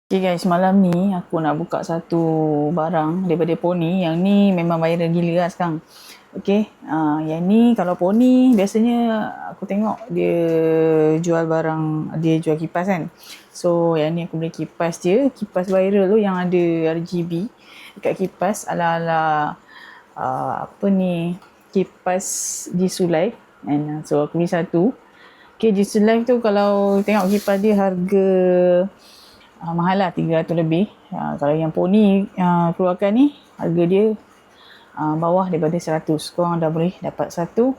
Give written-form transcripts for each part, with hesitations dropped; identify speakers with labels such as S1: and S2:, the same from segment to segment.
S1: Okay guys, malam ni aku nak buka satu barang daripada Pony. Yang ni memang viral gila lah sekarang. Okay, yang ni kalau Pony biasanya aku tengok dia jual barang, dia jual kipas kan. So yang ni aku beli kipas dia, kipas viral tu yang ada RGB dekat kipas ala-ala apa ni, kipas Jisoo Life. And so aku beli satu. Okay, Jisoo Life tu kalau tengok kipas dia harga mahal lah, 300 lebih. Kalau yang Pony keluarkan ni, harga dia bawah daripada 100. Korang dah boleh dapat satu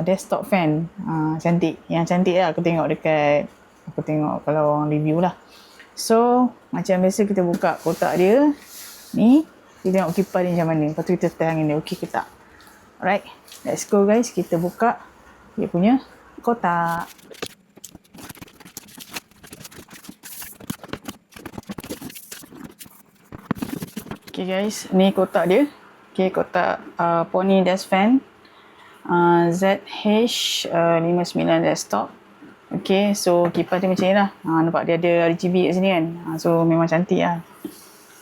S1: desktop fan. Cantik. Yang cantik lah aku tengok kalau orang review lah. So, macam biasa kita buka kotak dia. Ni, kita tengok kipas dia macam mana. Lepas tu kita test angin dia, okey ke tak. Alright, let's go guys. Kita buka dia punya kotak. Okay guys, ni kotak dia. Okay, kotak Pony desk fan ZH59 desktop. Okay, so kipas dia macam ni lah. Nampak dia ada RGB kat sini kan. So memang cantik lah.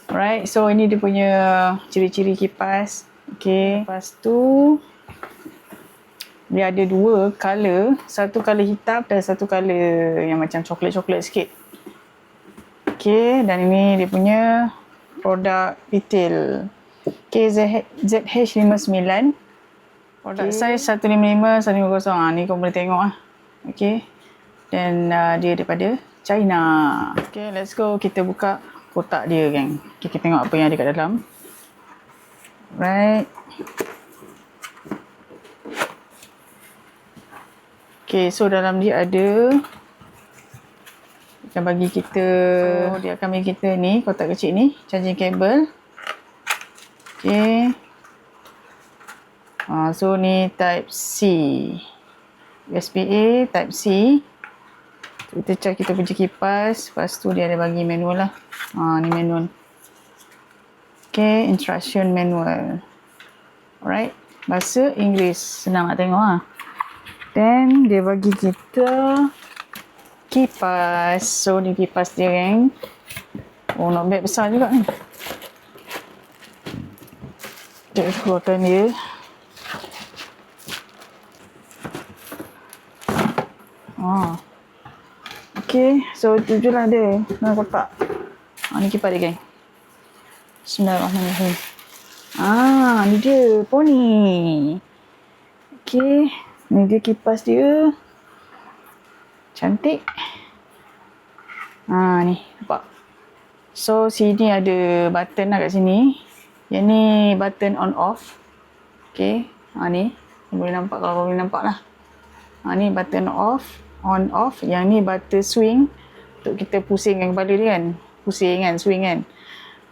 S1: Alright, so ini dia punya ciri-ciri kipas. Okay, lepas tu dia ada dua colour. Satu colour hitam dan satu colour yang macam coklat-coklat sikit. Okay, dan ini dia punya produk detail. Okay, ZH59. Produk size 155, 150. Ni kau boleh tengok lah. Okay. Dan dia daripada China. Okay, let's go. Kita buka kotak dia, geng. Okay, kita tengok apa yang ada kat dalam. Right. Okay, so dalam dia ada, dia bagi kita, dia akan bagi kita ni, kotak kecil ni, charging cable. Okay. So ni type C. USB-A type C. Kita charge kita punya kipas. Lepas tu dia ada bagi manual lah. Ni manual. Okay, instruction manual. Alright. Bahasa Inggeris. Senang nak tengok lah. Then dia bagi kita kipas. So ni kipas dia, geng. Oh, not bad, besar juga ni. Kita keluarkan dia. Okay, so tu je lah dia dalam kotak. Ni kipas dia, geng. Bismillahirrahmanirrahim. Ni dia Pony. Okay, ni dia kipas dia. Cantik. Ni nampak. So sini ada button lah kat sini. Yang ni button on off. Okay, ni boleh nampak, kalau boleh nampak lah. Ni button off, on off. Yang ni button swing untuk kita pusingkan kepala dia kan. Pusing kan, swing kan.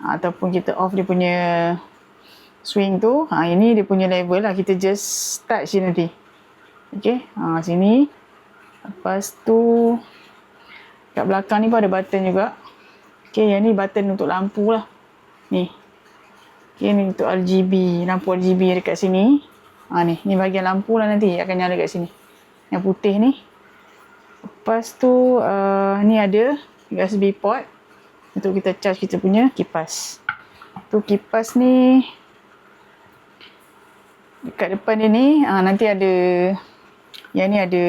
S1: Ataupun kita off dia punya swing tu. Ini dia punya level lah. Kita just touch je nanti. Okay, sini. Lepas tu kat belakang ni pun ada button juga. Okay, yang ni button untuk lampu lah. Ni. Okay, ni untuk RGB. Lampu RGB dekat sini. Ni bahagian lampu lah nanti akan nyala kat sini. Yang putih ni. Lepas tu ni ada USB port untuk kita charge kita punya kipas. Tu kipas ni dekat depan dia ni nanti ada, yang ni ada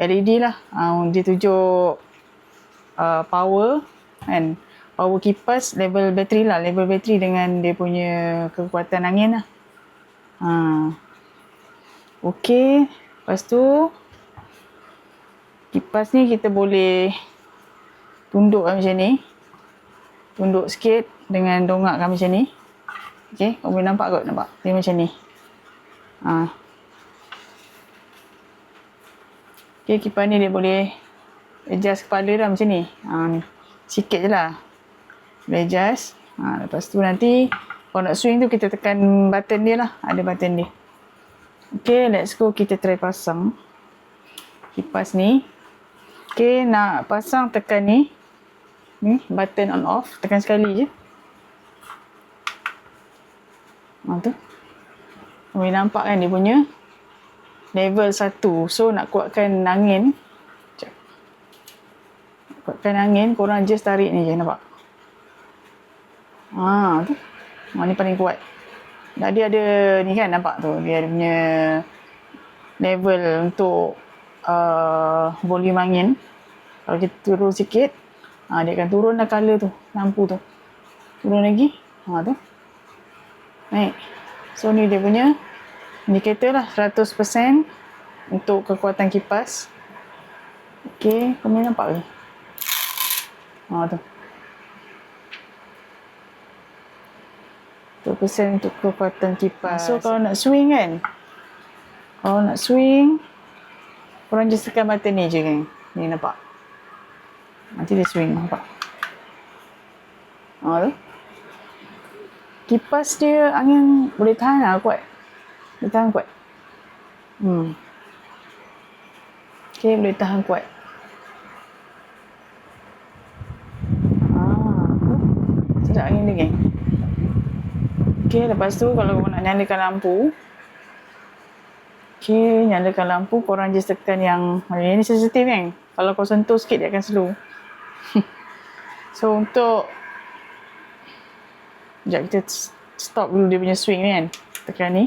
S1: LED lah. Dia tunjuk power kan. Power kipas, level bateri lah. Level bateri dengan dia punya kekuatan angin lah. Okay. Lepas tu kipas ni kita boleh tundukkan macam ni. Tunduk sikit dengan dongakkan macam ni. Okay, kau boleh nampak kot? Nampak? Dia macam ni. Okay, kipas ni dia boleh adjust kepala dah macam ni. Ni. Sikit je lah. Boleh adjust. Lepas tu nanti kalau nak swing tu kita tekan button dia lah. Ada button dia. Okay, let's go. Kita try pasang kipas ni. Okay, nak pasang tekan ni. Ni, button on off. Tekan sekali je. Tu. Boleh nampak kan dia punya level 1. So nak kuatkan angin. kuatkan angin, korang just tarik ni je, nampak? Tu. Ni paling kuat. Dia ada ni kan, nampak tu. Dia ada punya level untuk volume angin. Kalau kita turun sikit, dia akan turun dah colour tu, lampu tu. Turun lagi, tu. Naik. So ni dia punya indikator lah, 100% untuk kekuatan kipas. Okay, kau boleh nampak ke? Tu. 100% untuk kekuatan kipas. So kalau nak swing kan, korang just tekan button ni je kan. Ni nampak. Nanti dia swing, nampak? Tu. Kipas dia angin boleh tahan lah, kuat. Boleh tahan kuat. Okay, boleh tahan kuat. Sedap angin dia, geng. Okay, lepas tu kalau korang nak nyalakan lampu. Okay, nyalakan lampu, korang just tekan yang ni sensitif kan. Kalau kau sentuh sikit, dia akan slow. So, untuk sekejap kita stop dulu dia punya swing ni kan. Tekan ni.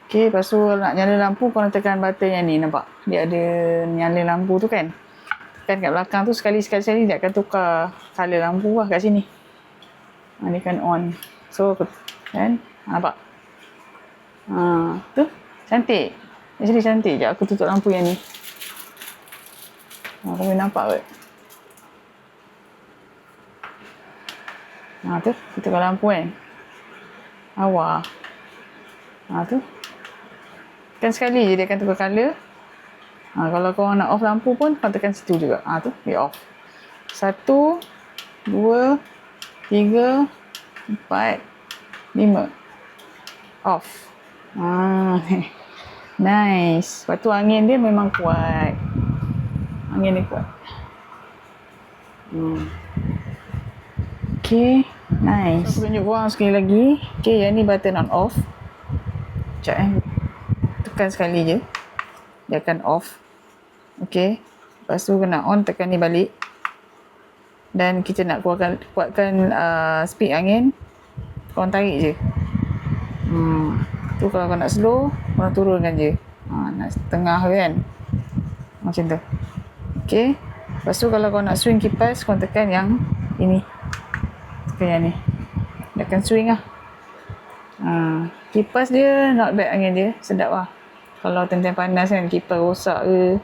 S1: Okay, lepas tu nak nyala lampu, korang tekan button yang ni, nampak? Dia ada nyala lampu tu kan. Tekan kat belakang tu, sekali-sekali dia akan tukar colour lampu lah kat sini. Ni kan on. So, kan? Nampak? Tu. Cantik. Actually cantik. Sekejap aku tutup lampu yang ni. Kau boleh nampak ke? Tu. Kita tukar lampu kan. Awal. Tu. Tekan sekali je dia akan tukar colour. Kalau korang nak off lampu pun, kau tekan situ juga. Tu. Dia off. 1, 2, 3, 4, 5. Off. Nice. Lepas tu angin dia memang kuat. Angin dia kuat. Okay. Nice. Aku tunjuk korang sekali lagi. Okay, yang ni button on off. Sekejap tekan sekali je. Dia akan off. Okay. Lepas tu kena on, tekan ni balik. Dan kita nak kuatkan speed angin. Korang tarik je. Tu kalau kau nak slow, korang turunkan je. Nak tengah kan. Macam tu. Okay. Lepas tu kalau kau nak swing kipas, korang tekan yang ini. Tekan yang ni. Dia akan swing lah. Kipas dia not bad angin dia. Sedap lah. Kalau time-time panas kan, kipas rosak ke,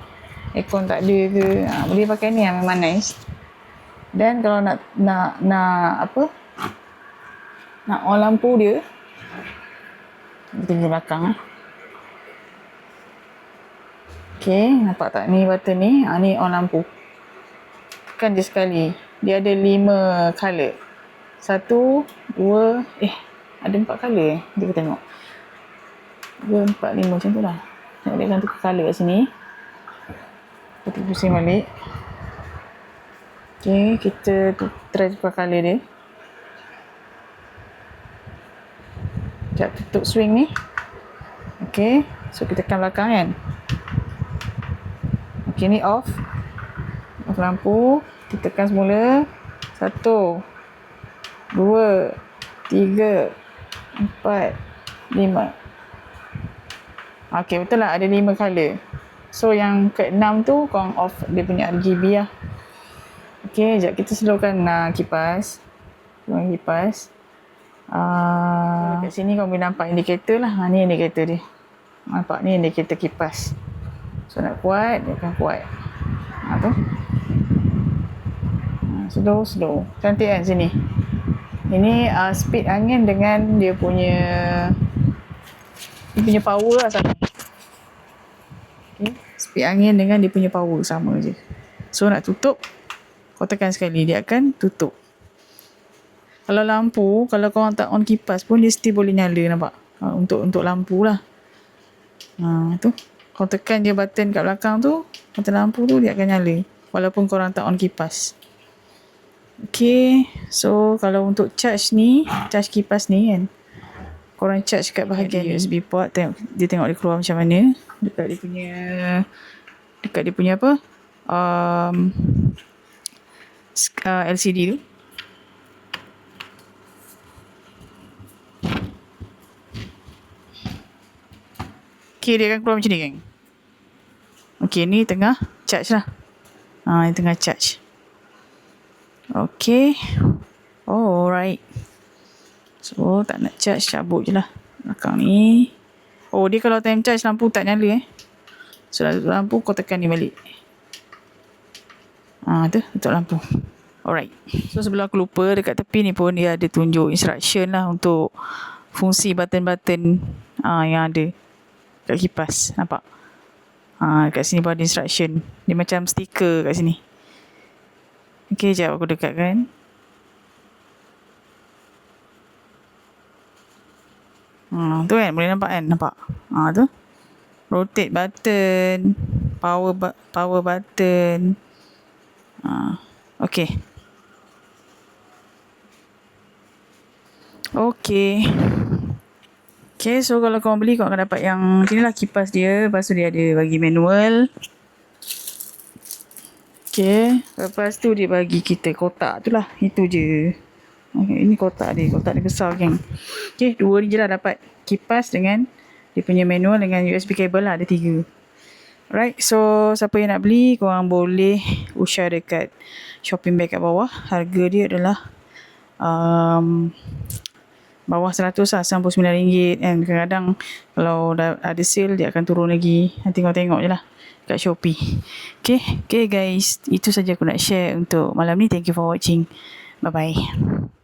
S1: aircon tak ada ke, boleh pakai ni lah, memang nice. Dan kalau nak on lampu dia, kita belakang Okay, nampak tak ni button ni? Ni on lampu. Tekan je sekali. Dia ada 5 colour. 1, 2, ada 4 colour Dia kita tengok. 2, 4, 5 macam tu lah. Tengok dia akan tukar colour kat sini. Kita pusing balik. Okay, kita try tukar colour dia. Sekejap tutup swing ni. Okay, so kita tekan belakang kan. Okay, ni off. Off lampu. Kita tekan semula. 1, 2, 3, 4, 5. Okay, betul lah ada 5 colour. So yang ke-6 tu korang off dia punya RGB lah. Okay, sekejap kita slowkan kipas. Slowkan kipas. Kat sini korang boleh nampak indikator lah. Ni indikator dia. Nampak ni indikator kipas. So nak kuat, dia akan kuat. Tu. Slow. Cantik kan sini. Ini speed angin dengan dia punya power lah sama. Okay. Speed angin dengan dia punya power sama je. So nak tutup, kau tekan sekali, dia akan tutup. Kalau lampu, kalau korang tak on kipas pun, dia still boleh nyala, nampak? Untuk lampu lah. Tu. Kau tekan je button kat belakang tu, button lampu tu, dia akan nyala. Walaupun korang tak on kipas. Okay, so kalau untuk charge kipas ni kan, korang charge kat bahagian USB port, dia tengok dia keluar macam mana dekat dia punya dekat dia punya apa, LCD tu. Okay, dia akan keluar macam ni, geng. Okay, ni tengah charge lah. Ni tengah charge. Okay. Oh, alright. So, tak nak charge, cabut je lah belakang ni. Oh, dia kalau time charge lampu tak nyala So, lampu kau tekan ni balik. Tu, tutup lampu. Alright. So, sebelum aku lupa, dekat tepi ni pun dia ada tunjuk instruction lah untuk fungsi button-button yang ada kat kipas. Nampak? Kat sini pun ada instruction. Dia macam stiker kat sini. Okay, sekejap aku dekatkan. Tu kan, boleh nampak kan? Nampak? Tu. Rotate button. Power button. Okay. Okay. Okay, so kalau korang beli, korang akan dapat yang sini lah kipas dia. Lepas tu dia ada bagi manual. Okay. Lepas tu dia bagi kita kotak tu lah. Itu je. Okay, ini kotak dia. Kotak dia besar, geng. Okay, 2 ni je lah dapat. Kipas dengan dia punya manual dengan USB cable lah. Ada 3. Alright, so siapa yang nak beli, korang boleh ushare dekat shopping bag kat bawah. Harga dia adalah bawah 100 lah, RM99 kan. Kadang-kadang kalau dah ada sale, dia akan turun lagi. Nanti kau tengok je lah kat Shopee. Okay guys, itu saja aku nak share untuk malam ni. Thank you for watching. Bye-bye.